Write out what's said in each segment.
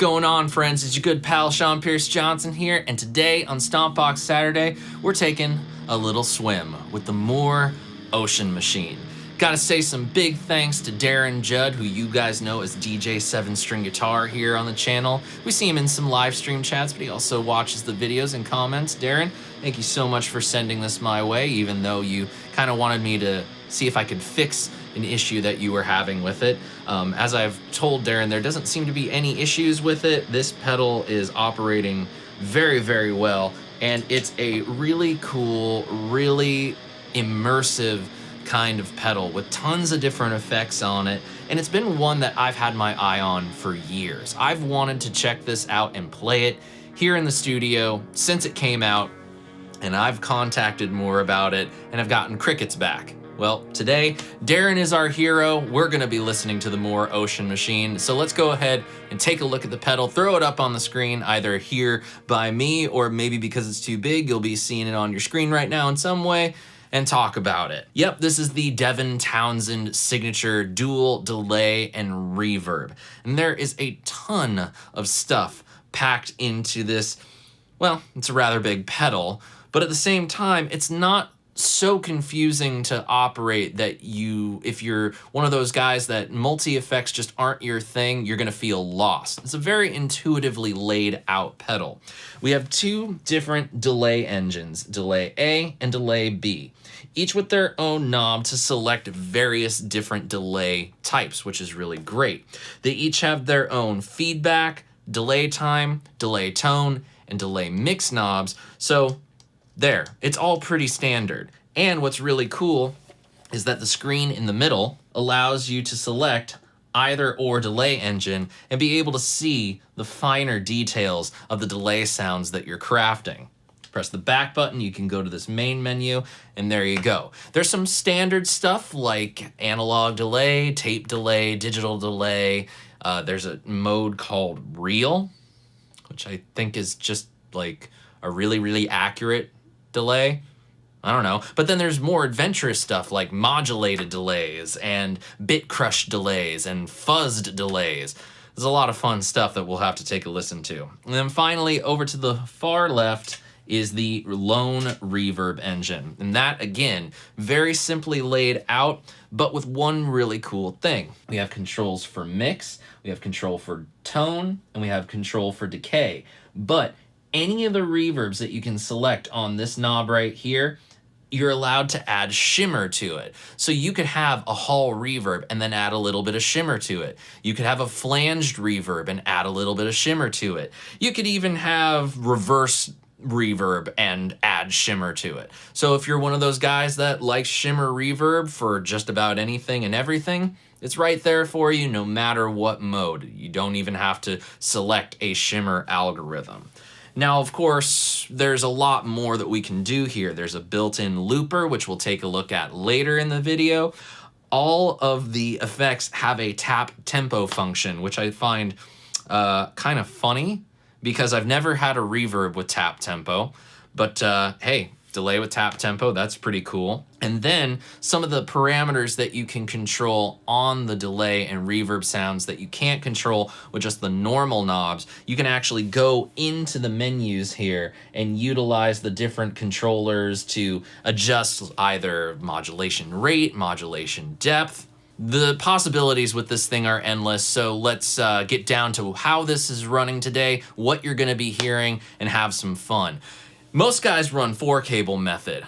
going on, friends? It's your good pal SeanPierceJohnson here, and today on Stompbox Saturday, we're taking a little swim with the Mooer Ocean Machine. Gotta say some big thanks to Darren Judd, who you guys know as DJ 7-String Guitar here on the channel. We see him in some live stream chats, but he also watches the videos and comments. Darren, thank you so much for sending this my way, even though you kind of wanted me to see if I could fix an issue that you were having with it. As I've told Darren, there doesn't seem to be any issues with it. This pedal is operating very, very well, and it's a really cool, really immersive kind of pedal with tons of different effects on it, and it's been one that I've had my eye on for years. I've wanted to check this out and play it here in the studio since it came out, and I've contacted Mooer about it and I've gotten crickets back. Well, today, Darren is our hero. We're gonna be listening to the Mooer Ocean Machine. So let's go ahead and take a look at the pedal, throw it up on the screen, either here by me, or maybe because it's too big, you'll be seeing it on your screen right now in some way, and talk about it. Yep, this is the Devin Townsend signature dual delay and reverb. And there is a ton of stuff packed into this. Well, it's a rather big pedal, but at the same time, it's not so confusing to operate that if you're one of those guys that multi-effects just aren't your thing, you're gonna feel lost. It's a very intuitively laid out pedal. We have two different delay engines, delay A and delay B, each with their own knob to select various different delay types, which is really great. They each have their own feedback, delay time, delay tone, and delay mix knobs, so there, it's all pretty standard. And what's really cool is that the screen in the middle allows you to select either or delay engine and be able to see the finer details of the delay sounds that you're crafting. Press the back button, you can go to this main menu, and there you go. There's some standard stuff like analog delay, tape delay, digital delay. There's a mode called Real, which I think is just like a really, really accurate delay. I don't know. But then there's more adventurous stuff like modulated delays and bit crush delays and fuzzed delays. There's a lot of fun stuff that we'll have to take a listen to. And then finally, over to the far left is the lone reverb engine. And that, again, very simply laid out, but with one really cool thing. We have controls for mix, we have control for tone, and we have control for decay. But any of the reverbs that you can select on this knob right here, you're allowed to add shimmer to it. So you could have a hall reverb and then add a little bit of shimmer to it. You could have a flanged reverb and add a little bit of shimmer to it. You could even have reverse reverb and add shimmer to it. So if you're one of those guys that likes shimmer reverb for just about anything and everything, it's right there for you no matter what mode. You don't even have to select a shimmer algorithm. Now, of course, there's a lot more that we can do here. There's a built-in looper, which we'll take a look at later in the video. All of the effects have a tap tempo function, which I find kind of funny because I've never had a reverb with tap tempo, but hey, delay with tap tempo, that's pretty cool. And then some of the parameters that you can control on the delay and reverb sounds that you can't control with just the normal knobs, you can actually go into the menus here and utilize the different controllers to adjust either modulation rate, modulation depth. The possibilities with this thing are endless, so let's get down to how this is running today, what you're gonna be hearing, and have some fun. Most guys run 4-cable method.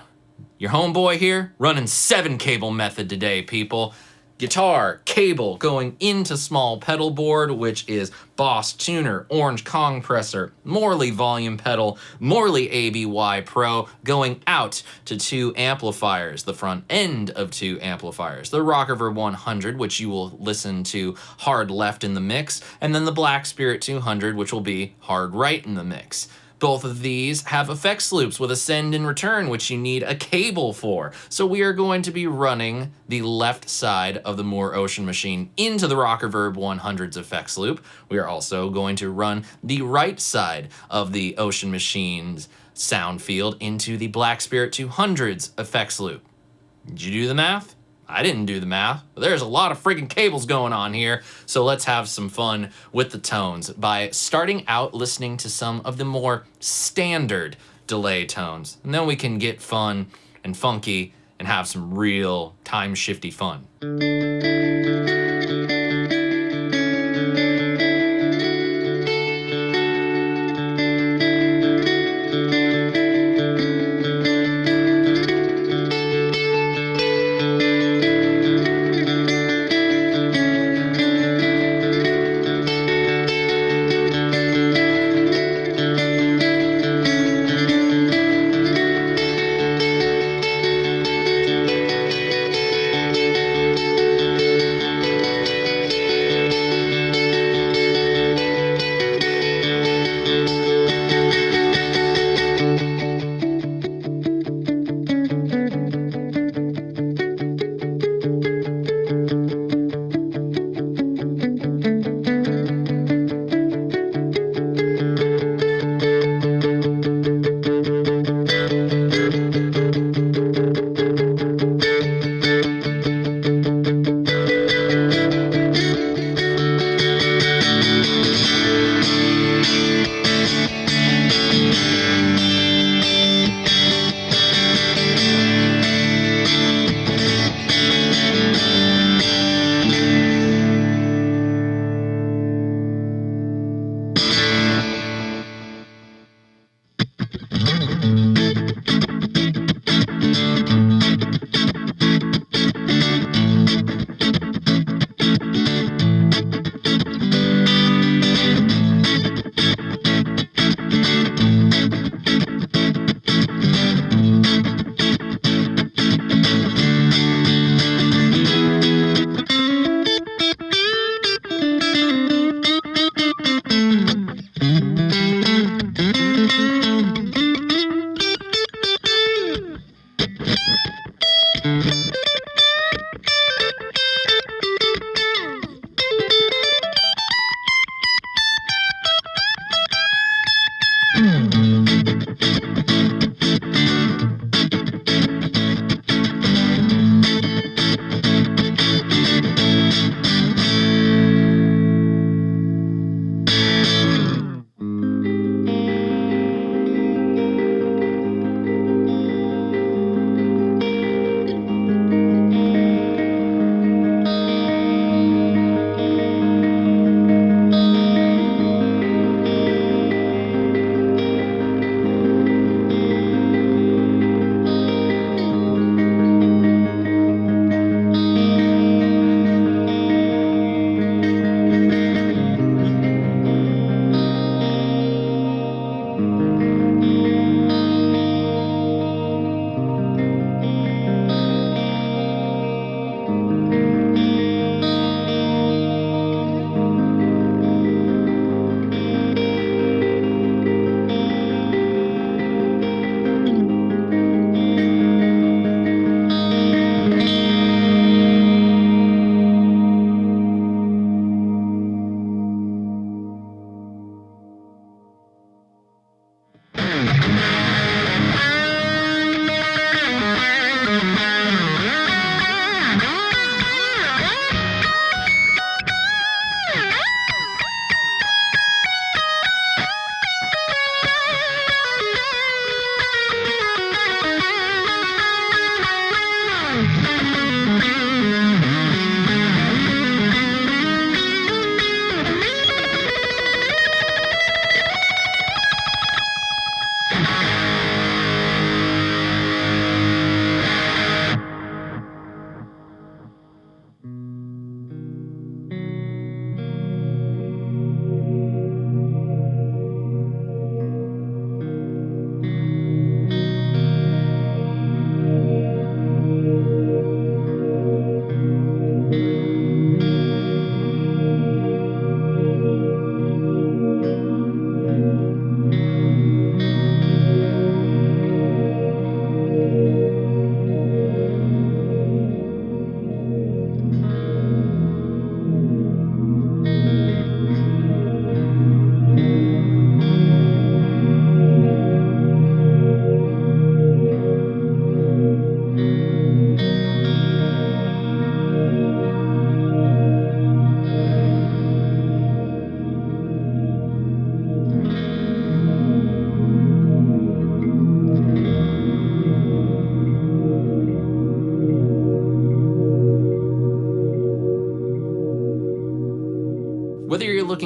Your homeboy here running 7-cable method today, people. Guitar, cable going into small pedal board, which is Boss Tuner, Orange Compressor, Morley volume pedal, Morley ABY Pro, going out to 2 amplifiers, the front end of 2 amplifiers, the Reverb 100, which you will listen to hard left in the mix, and then the Black Spirit 200, which will be hard right in the mix. Both of these have effects loops with a send and return, which you need a cable for. So we are going to be running the left side of the Mooer Ocean Machine into the Reverb 100's effects loop. We are also going to run the right side of the Ocean Machine's sound field into the Black Spirit 200's effects loop. Did you do the math? I didn't do the math. There's a lot of freaking cables going on here. So let's have some fun with the tones by starting out listening to some of the more standard delay tones. And then we can get fun and funky and have some real time shifty fun.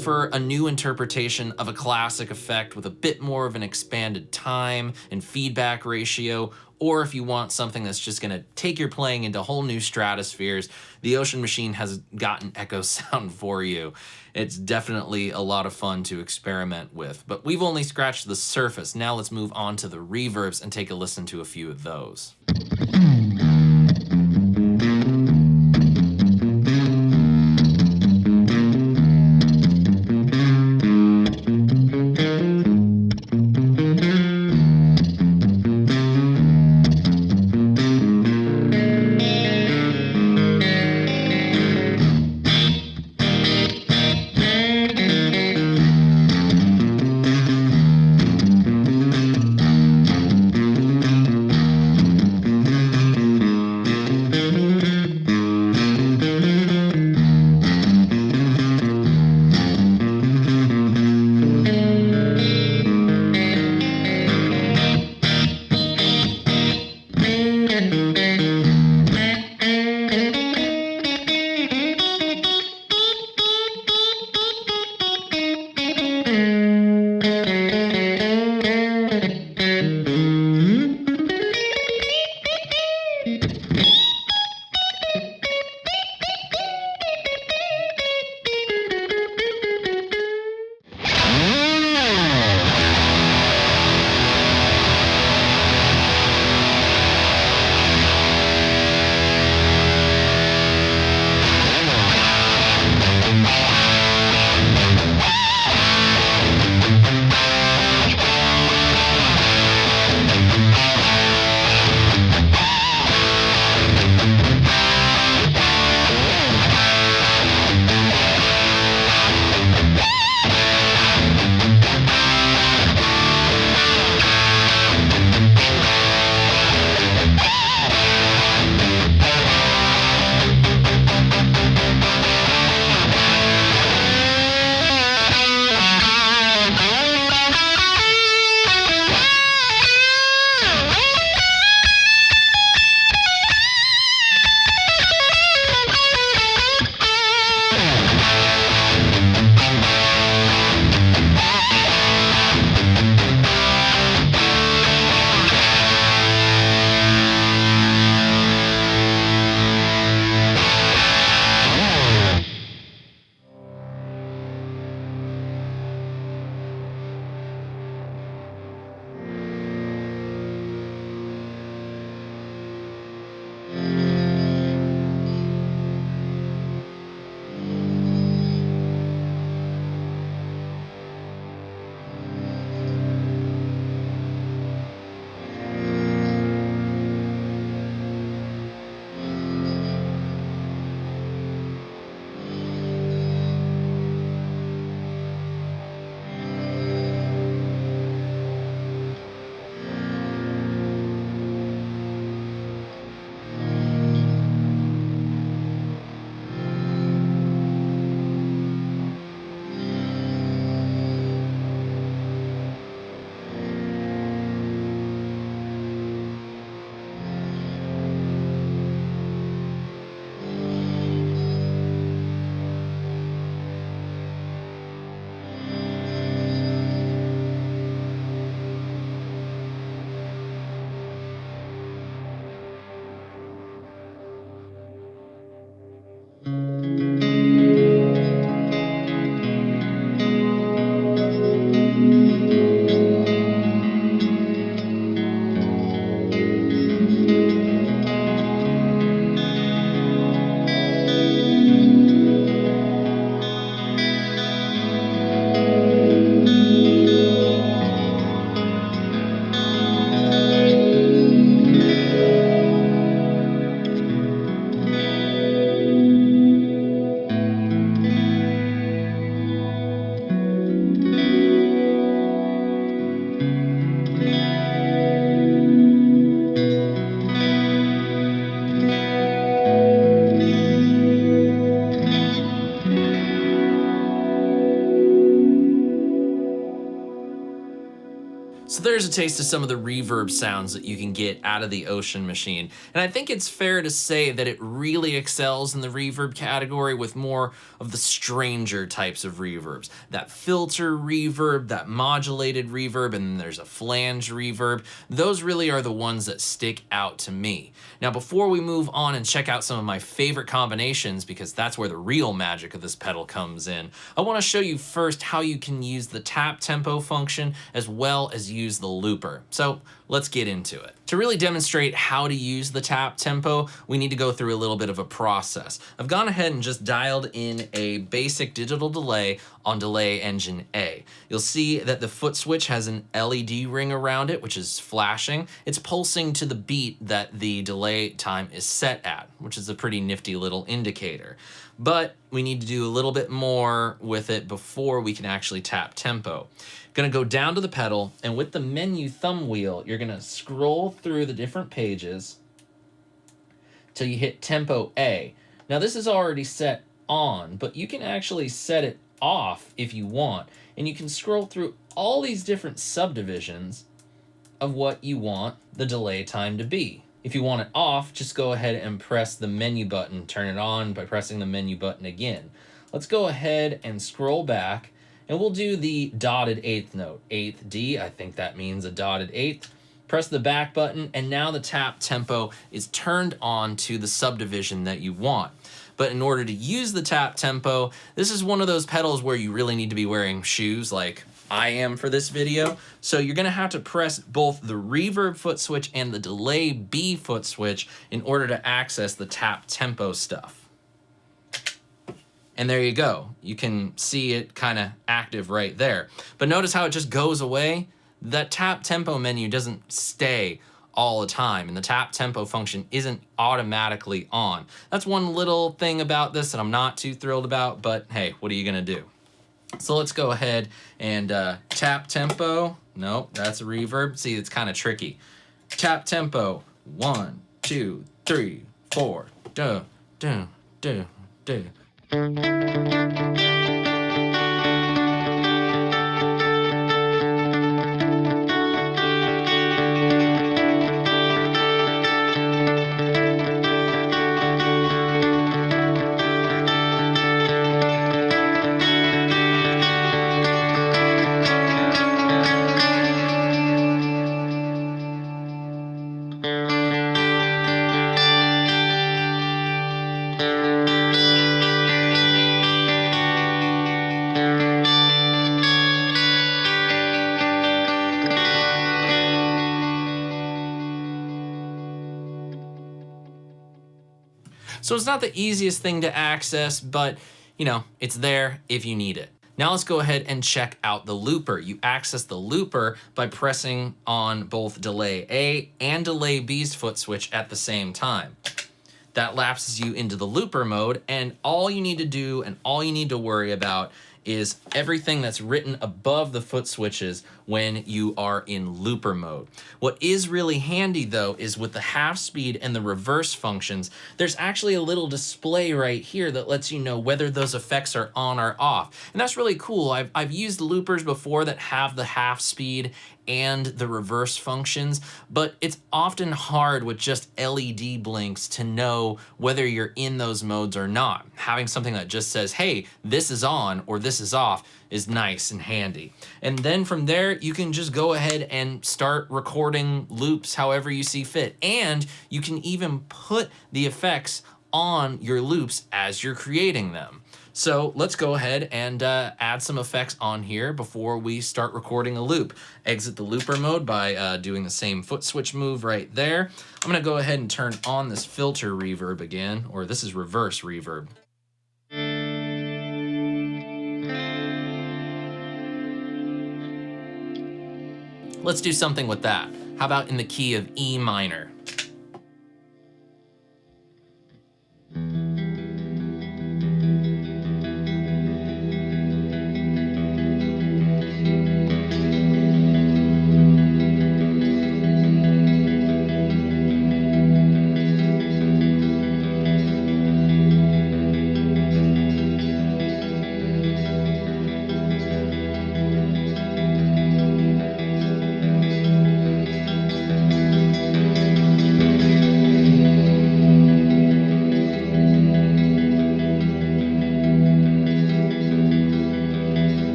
for a new interpretation of a classic effect with a bit more of an expanded time and feedback ratio, or if you want something that's just gonna take your playing into whole new stratospheres, the Ocean Machine has got an echo sound for you. It's definitely a lot of fun to experiment with, but we've only scratched the surface. Now let's move on to the reverbs and take a listen to a few of those. So there's a taste of some of the reverb sounds that you can get out of the Ocean Machine. And I think it's fair to say that it really excels in the reverb category with more of the stranger types of reverbs. That filter reverb, that modulated reverb, and then there's a flange reverb. Those really are the ones that stick out to me. Now, before we move on and check out some of my favorite combinations, because that's where the real magic of this pedal comes in, I want to show you first how you can use the tap tempo function as well as use the looper. So let's get into it. To really demonstrate how to use the tap tempo, we need to go through a little bit of a process. I've gone ahead and just dialed in a basic digital delay on delay engine A. You'll see that the foot switch has an LED ring around it, which is flashing. It's pulsing to the beat that the delay time is set at, which is a pretty nifty little indicator. But we need to do a little bit more with it before we can actually tap tempo. Gonna go down to the pedal, and with the menu thumb wheel, you're gonna scroll through the different pages till you hit tempo A. Now this is already set on, but you can actually set it off if you want, and you can scroll through all these different subdivisions of what you want the delay time to be. If you want it off, just go ahead and press the menu button, turn it on by pressing the menu button again. Let's go ahead and scroll back, and we'll do the dotted eighth note, 8th D, I think that means a dotted eighth. Press the back button, and now the tap tempo is turned on to the subdivision that you want. But in order to use the tap tempo, this is one of those pedals where you really need to be wearing shoes like I am for this video. So you're gonna have to press both the reverb foot switch and the delay B foot switch in order to access the tap tempo stuff. And there you go. You can see it kind of active right there. But notice how it just goes away? That tap tempo menu doesn't stay all the time, and the tap tempo function isn't automatically on. That's one little thing about this that I'm not too thrilled about, but hey, what are you gonna do? So let's go ahead and tap tempo. Nope, that's a reverb. See, it's kind of tricky. Tap tempo. 1, 2, 3, 4. Do, do, do, do. So it's not the easiest thing to access, but you know, it's there if you need it. Now let's go ahead and check out the looper. You access the looper by pressing on both delay A and delay B's foot switch at the same time. That lapses you into the looper mode, and all you need to do and all you need to worry about is everything that's written above the foot switches when you are in looper mode. What is really handy though is with the half speed and the reverse functions, there's actually a little display right here that lets you know whether those effects are on or off. And that's really cool. I've used loopers before that have the half speed and the reverse functions, but it's often hard with just LED blinks to know whether you're in those modes or not. Having something that just says, hey, this is on or this is off is nice and handy. And then from there, you can just go ahead and start recording loops however you see fit. And you can even put the effects on your loops as you're creating them. So let's go ahead and add some effects on here before we start recording a loop. Exit the looper mode by doing the same foot switch move right there. I'm gonna go ahead and turn on this filter reverb again, or this is reverse reverb. Let's do something with that. How about in the key of E minor?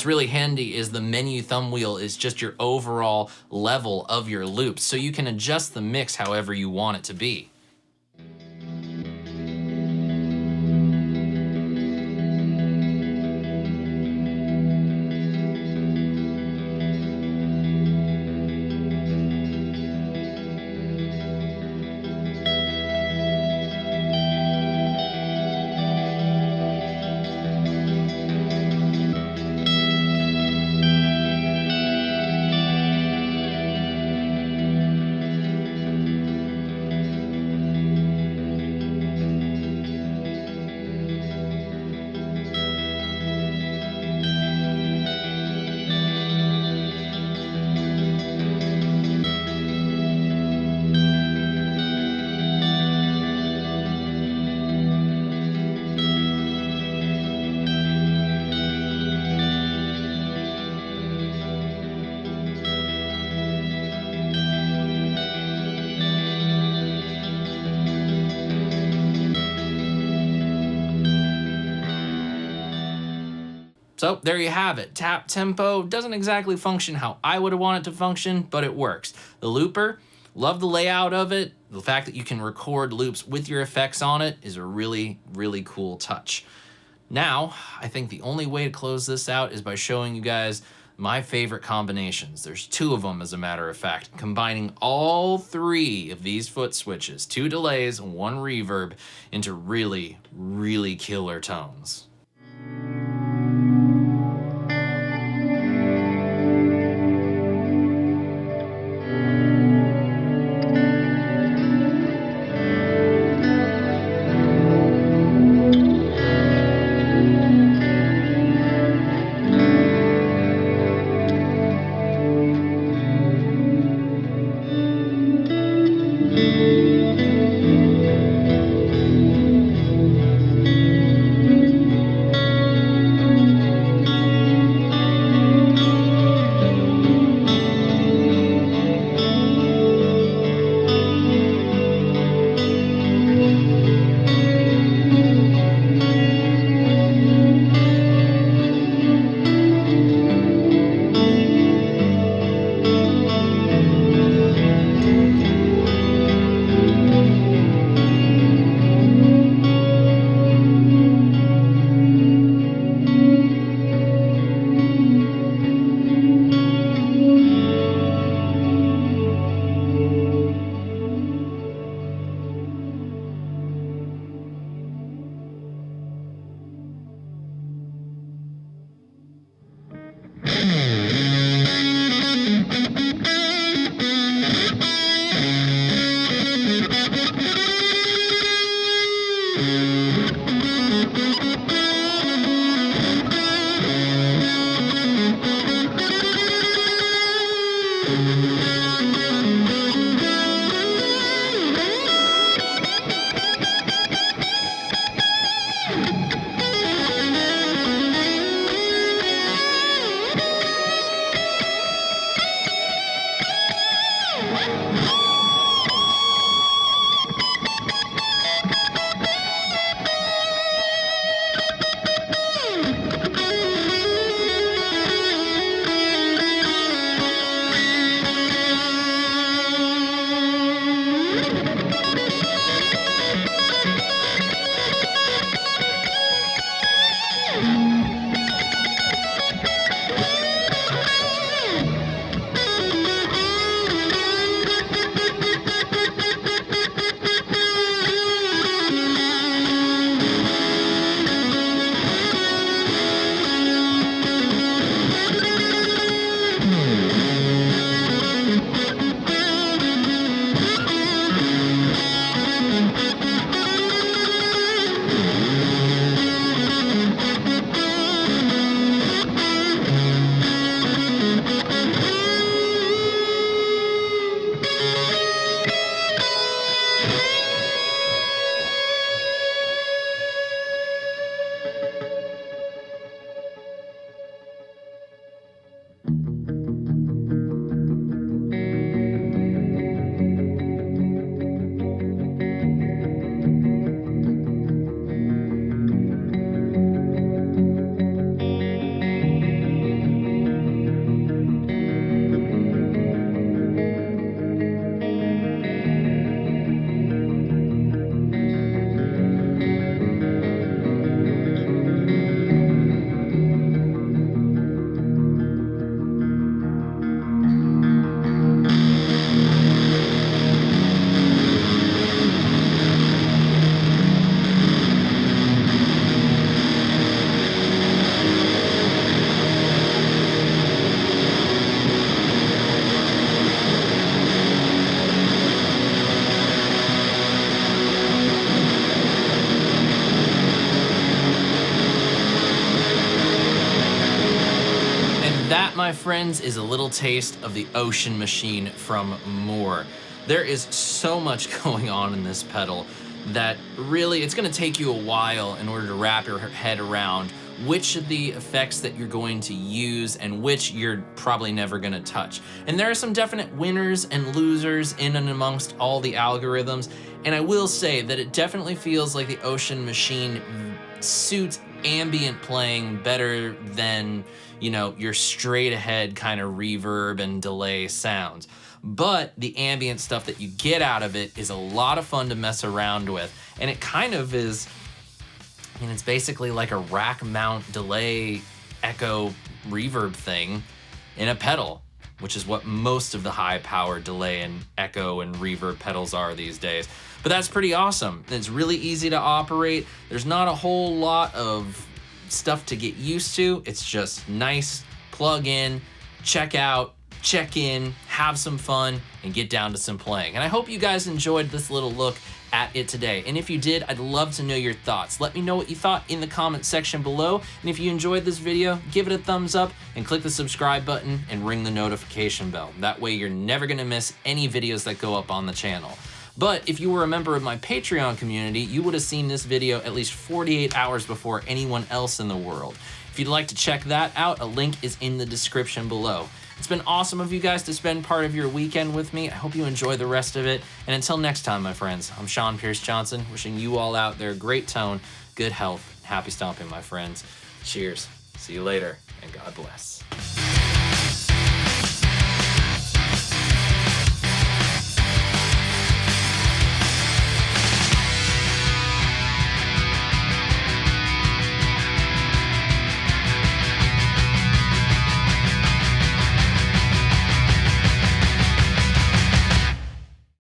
what's really handy is the menu thumb wheel is just your overall level of your loops, so you can adjust the mix however you want it to be. So there you have it. Tap tempo doesn't exactly function how I would have wanted it to function, but it works. The looper, love the layout of it. The fact that you can record loops with your effects on it is a really, really cool touch. Now, I think the only way to close this out is by showing you guys my favorite combinations. There's 2 of them, as a matter of fact, combining all 3 of these foot switches, 2 delays and 1 reverb, into really, really killer tones. that, my friends, is a little taste of the Ocean Machine from Mooer. There is so much going on in this pedal that really it's going to take you a while in order to wrap your head around which of the effects that you're going to use and which you're probably never going to touch. And there are some definite winners and losers in and amongst all the algorithms, and I will say that it definitely feels like the Ocean Machine suits ambient playing better than, you know, your straight ahead kind of reverb and delay sounds. But the ambient stuff that you get out of it is a lot of fun to mess around with. And it kind of is, I mean, it's basically like a rack mount delay echo reverb thing in a pedal, which is what most of the high power delay and echo and reverb pedals are these days. But that's pretty awesome. It's really easy to operate. There's not a whole lot of stuff to get used to. It's just nice, plug in, check out, check in, have some fun, and get down to some playing. And I hope you guys enjoyed this little look at it today. And if you did, I'd love to know your thoughts. Let me know what you thought in the comment section below. And if you enjoyed this video, give it a thumbs up and click the subscribe button and ring the notification bell. That way you're never gonna miss any videos that go up on the channel. But if you were a member of my Patreon community, you would have seen this video at least 48 hours before anyone else in the world. If you'd like to check that out, a link is in the description below. It's been awesome of you guys to spend part of your weekend with me. I hope you enjoy the rest of it. And until next time, my friends, I'm SeanPierceJohnson, wishing you all out there great tone, good health, happy stomping, my friends. Cheers. See you later, and God bless.